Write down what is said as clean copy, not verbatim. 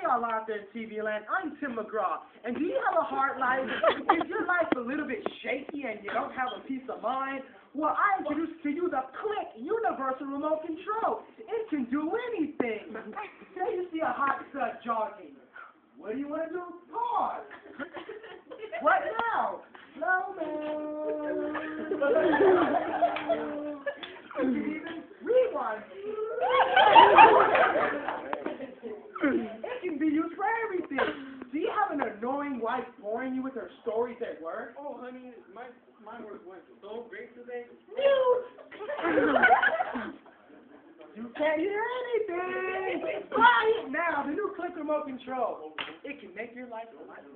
y'all out there in TV land. I'm Tim McGraw. And do you have a hard life? Is your life a little bit shaky and you don't have a peace of mind? Well, I introduce to you the Click Universal Remote Control. It can do anything. Say you see a hot stud jogging. What do you want to do? Pause. What now? Slow mo. You can even rewind. It can be used for everything. Do you have an annoying wife boring you with her stories at work? Oh, honey, my work went so great today. Mute! You can't hear anything. Buy it now. The new Click Remote Control. It can make your life a lot easier.